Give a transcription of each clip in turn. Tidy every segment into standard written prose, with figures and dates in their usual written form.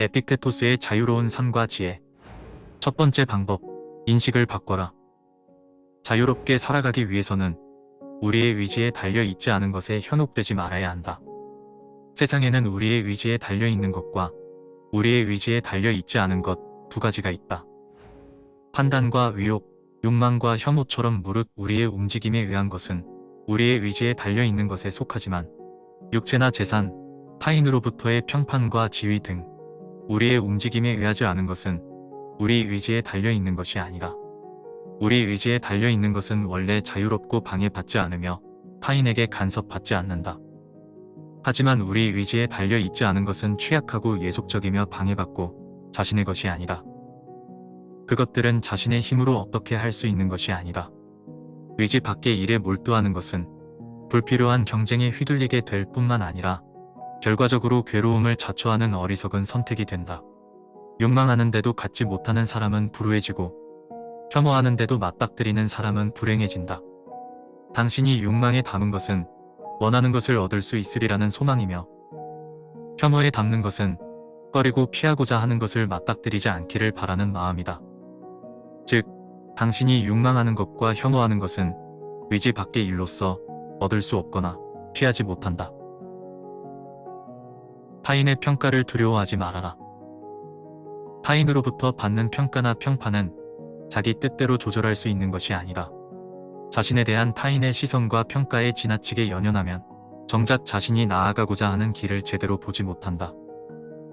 에픽테토스의 자유로운 삶과 지혜. 첫 번째 방법, 인식을 바꿔라. 자유롭게 살아가기 위해서는 우리의 의지에 달려 있지 않은 것에 현혹되지 말아야 한다. 세상에는 우리의 의지에 달려 있는 것과 우리의 의지에 달려 있지 않은 것 두 가지가 있다. 판단과 의욕, 욕망과 혐오처럼 무릇 우리의 움직임에 의한 것은 우리의 의지에 달려 있는 것에 속하지만 육체나 재산, 타인으로부터의 평판과 지위 등 우리의 움직임에 의하지 않은 것은 우리 의지에 달려 있는 것이 아니라 우리 의지에 달려 있는 것은 원래 자유롭고 방해받지 않으며 타인에게 간섭받지 않는다. 하지만 우리 의지에 달려 있지 않은 것은 취약하고 예속적이며 방해받고 자신의 것이 아니다. 그것들은 자신의 힘으로 어떻게 할 수 있는 것이 아니다. 의지 밖의 일에 몰두하는 것은 불필요한 경쟁에 휘둘리게 될 뿐만 아니라 결과적으로 괴로움을 자초하는 어리석은 선택이 된다. 욕망하는데도 갖지 못하는 사람은 불우해지고 혐오하는데도 맞닥뜨리는 사람은 불행해진다. 당신이 욕망에 담은 것은 원하는 것을 얻을 수 있으리라는 소망이며 혐오에 담는 것은 꺼리고 피하고자 하는 것을 맞닥뜨리지 않기를 바라는 마음이다. 즉, 당신이 욕망하는 것과 혐오하는 것은 의지 밖의 일로서 얻을 수 없거나 피하지 못한다. 타인의 평가를 두려워하지 말아라. 타인으로부터 받는 평가나 평판은 자기 뜻대로 조절할 수 있는 것이 아니다. 자신에 대한 타인의 시선과 평가에 지나치게 연연하면 정작 자신이 나아가고자 하는 길을 제대로 보지 못한다.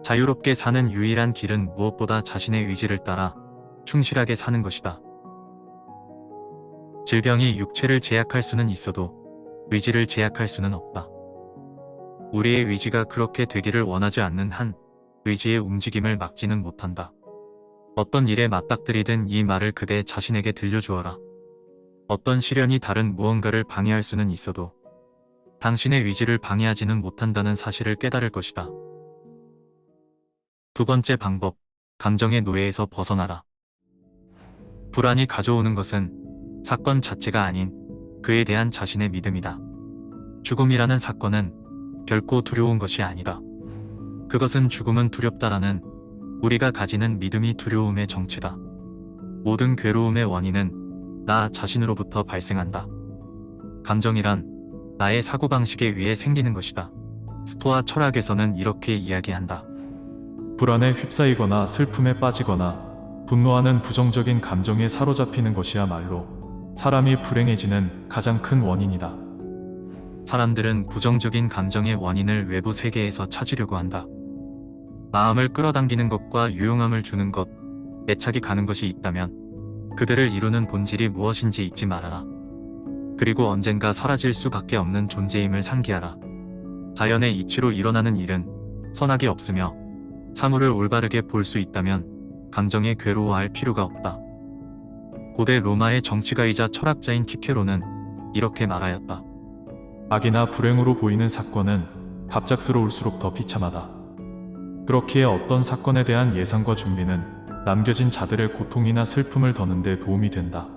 자유롭게 사는 유일한 길은 무엇보다 자신의 의지를 따라 충실하게 사는 것이다. 질병이 육체를 제약할 수는 있어도 의지를 제약할 수는 없다. 우리의 의지가 그렇게 되기를 원하지 않는 한 의지의 움직임을 막지는 못한다. 어떤 일에 맞닥뜨리든 이 말을 그대 자신에게 들려주어라. 어떤 시련이 다른 무언가를 방해할 수는 있어도 당신의 의지를 방해하지는 못한다는 사실을 깨달을 것이다. 두 번째 방법, 감정의 노예에서 벗어나라. 불안이 가져오는 것은 사건 자체가 아닌 그에 대한 자신의 믿음이다. 죽음이라는 사건은 결코 두려운 것이 아니다. 그것은 죽음은 두렵다라는 우리가 가지는 믿음이 두려움의 정체다. 모든 괴로움의 원인은 나 자신으로부터 발생한다. 감정이란 나의 사고방식에 의해 생기는 것이다. 스토아 철학에서는 이렇게 이야기한다. 불안에 휩싸이거나 슬픔에 빠지거나 분노하는 부정적인 감정에 사로잡히는 것이야말로 사람이 불행해지는 가장 큰 원인이다. 사람들은 부정적인 감정의 원인을 외부 세계에서 찾으려고 한다. 마음을 끌어당기는 것과 유용함을 주는 것, 애착이 가는 것이 있다면 그들을 이루는 본질이 무엇인지 잊지 말아라. 그리고 언젠가 사라질 수밖에 없는 존재임을 상기하라. 자연의 이치로 일어나는 일은 선악이 없으며 사물을 올바르게 볼 수 있다면 감정에 괴로워할 필요가 없다. 고대 로마의 정치가이자 철학자인 키케로는 이렇게 말하였다. 악이나 불행으로 보이는 사건은 갑작스러울수록 더 비참하다. 그렇기에 어떤 사건에 대한 예상과 준비는 남겨진 자들의 고통이나 슬픔을 더는 데 도움이 된다.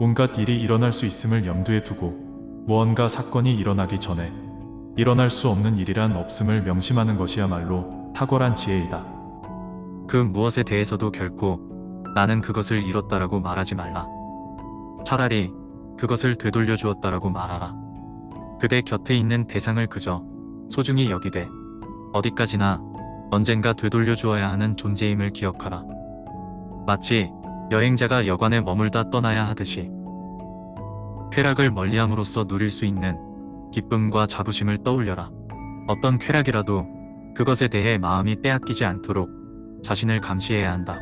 온갖 일이 일어날 수 있음을 염두에 두고 무언가 사건이 일어나기 전에 일어날 수 없는 일이란 없음을 명심하는 것이야말로 탁월한 지혜이다. 그 무엇에 대해서도 결코 나는 그것을 잃었다라고 말하지 말라. 차라리 그것을 되돌려 주었다라고 말하라. 그대 곁에 있는 대상을 그저 소중히 여기되 어디까지나 언젠가 되돌려 주어야 하는 존재임을 기억하라. 마치 여행자가 여관에 머물다 떠나야 하듯이 쾌락을 멀리함으로써 누릴 수 있는 기쁨과 자부심을 떠올려라. 어떤 쾌락이라도 그것에 대해 마음이 빼앗기지 않도록 자신을 감시해야 한다.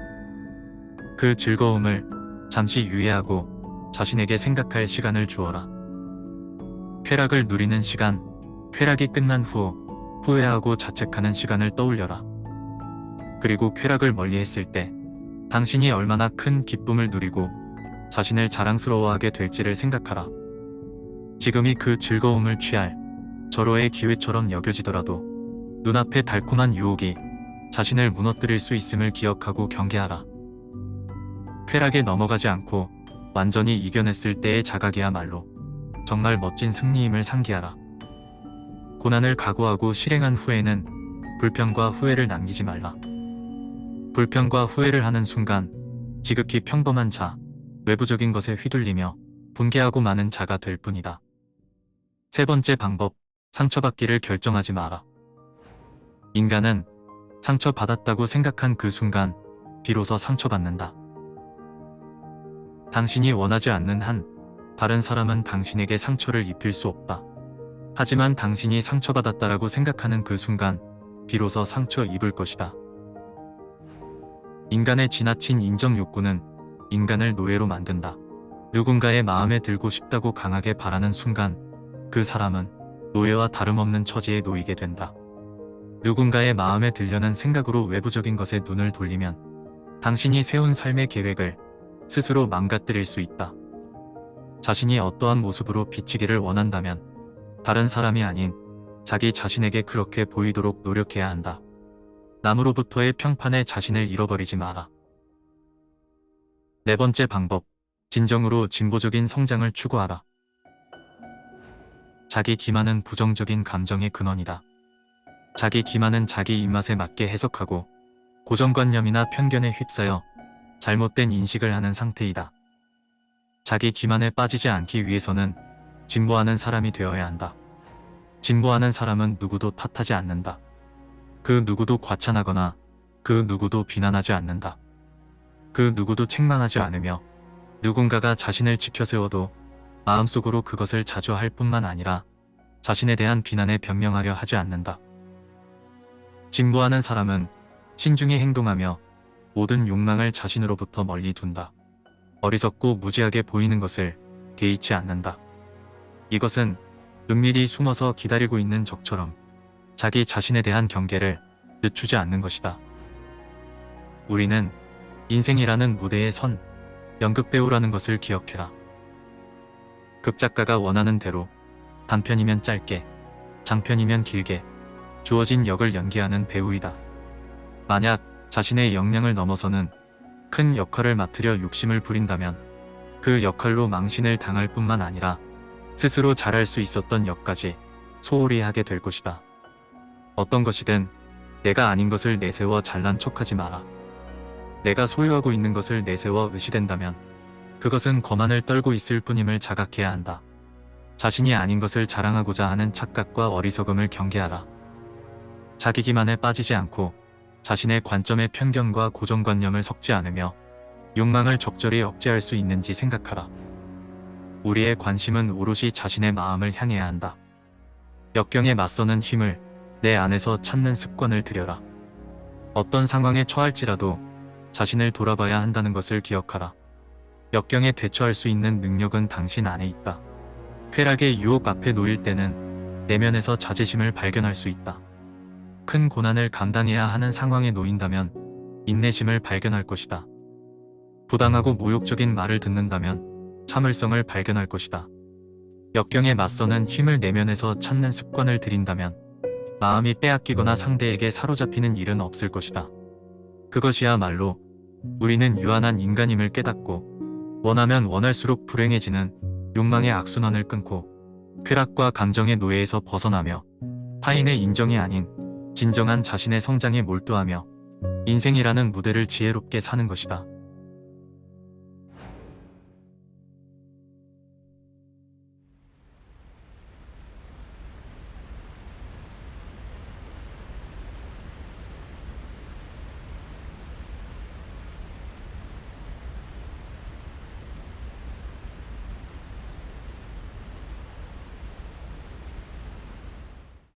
그 즐거움을 잠시 유예하고 자신에게 생각할 시간을 주어라. 쾌락을 누리는 시간, 쾌락이 끝난 후 후회하고 자책하는 시간을 떠올려라. 그리고 쾌락을 멀리했을 때 당신이 얼마나 큰 기쁨을 누리고 자신을 자랑스러워하게 될지를 생각하라. 지금이 그 즐거움을 취할 절호의 기회처럼 여겨지더라도 눈앞의 달콤한 유혹이 자신을 무너뜨릴 수 있음을 기억하고 경계하라. 쾌락에 넘어가지 않고 완전히 이겨냈을 때의 자각이야말로 정말 멋진 승리임을 상기하라. 고난을 각오하고 실행한 후에는 불평과 후회를 남기지 말라. 불평과 후회를 하는 순간 지극히 평범한 자, 외부적인 것에 휘둘리며 분개하고 마는 자가 될 뿐이다. 세 번째 방법, 상처받기를 결정하지 마라. 인간은 상처받았다고 생각한 그 순간 비로소 상처받는다. 당신이 원하지 않는 한 다른 사람은 당신에게 상처를 입힐 수 없다. 하지만 당신이 상처받았다라고 생각하는 그 순간 비로소 상처 입을 것이다. 인간의 지나친 인정 욕구는 인간을 노예로 만든다. 누군가의 마음에 들고 싶다고 강하게 바라는 순간 그 사람은 노예와 다름없는 처지에 놓이게 된다. 누군가의 마음에 들려는 생각으로 외부적인 것에 눈을 돌리면 당신이 세운 삶의 계획을 스스로 망가뜨릴 수 있다. 자신이 어떠한 모습으로 비치기를 원한다면 다른 사람이 아닌 자기 자신에게 그렇게 보이도록 노력해야 한다. 남으로부터의 평판에 자신을 잃어버리지 마라. 네 번째 방법, 진정으로 진보적인 성장을 추구하라. 자기 기만은 부정적인 감정의 근원이다. 자기 기만은 자기 입맛에 맞게 해석하고 고정관념이나 편견에 휩싸여 잘못된 인식을 하는 상태이다. 자기 기만에 빠지지 않기 위해서는 진보하는 사람이 되어야 한다. 진보하는 사람은 누구도 탓하지 않는다. 그 누구도 과찬하거나 그 누구도 비난하지 않는다. 그 누구도 책망하지 않으며 누군가가 자신을 지켜세워도 마음속으로 그것을 자조할 뿐만 아니라 자신에 대한 비난에 변명하려 하지 않는다. 진보하는 사람은 신중히 행동하며 모든 욕망을 자신으로부터 멀리 둔다. 어리석고 무지하게 보이는 것을 개의치 않는다. 이것은 은밀히 숨어서 기다리고 있는 적처럼 자기 자신에 대한 경계를 늦추지 않는 것이다. 우리는 인생이라는 무대에 선 연극배우라는 것을 기억해라. 극작가가 원하는 대로 단편이면 짧게, 장편이면 길게 주어진 역을 연기하는 배우이다. 만약 자신의 역량을 넘어서는 큰 역할을 맡으려 욕심을 부린다면 그 역할로 망신을 당할 뿐만 아니라 스스로 잘할 수 있었던 역까지 소홀히 하게 될 것이다. 어떤 것이든 내가 아닌 것을 내세워 잘난 척하지 마라. 내가 소유하고 있는 것을 내세워 의시된다면 그것은 거만을 떨고 있을 뿐임을 자각해야 한다. 자신이 아닌 것을 자랑하고자 하는 착각과 어리석음을 경계하라. 자기 기만에 빠지지 않고 자신의 관점의 편견과 고정관념을 섞지 않으며 욕망을 적절히 억제할 수 있는지 생각하라. 우리의 관심은 오롯이 자신의 마음을 향해야 한다. 역경에 맞서는 힘을 내 안에서 찾는 습관을 들여라. 어떤 상황에 처할지라도 자신을 돌아봐야 한다는 것을 기억하라. 역경에 대처할 수 있는 능력은 당신 안에 있다. 쾌락의 유혹 앞에 놓일 때는 내면에서 자제심을 발견할 수 있다. 큰 고난을 감당해야 하는 상황에 놓인다면 인내심을 발견할 것이다. 부당하고 모욕적인 말을 듣는다면 참을성을 발견할 것이다. 역경에 맞서는 힘을 내면에서 찾는 습관을 들인다면 마음이 빼앗기거나 상대에게 사로잡히는 일은 없을 것이다. 그것이야말로 우리는 유한한 인간임을 깨닫고 원하면 원할수록 불행해지는 욕망의 악순환을 끊고 쾌락과 감정의 노예에서 벗어나며 타인의 인정이 아닌 진정한 자신의 성장에 몰두하며 인생이라는 무대를 지혜롭게 사는 것이다.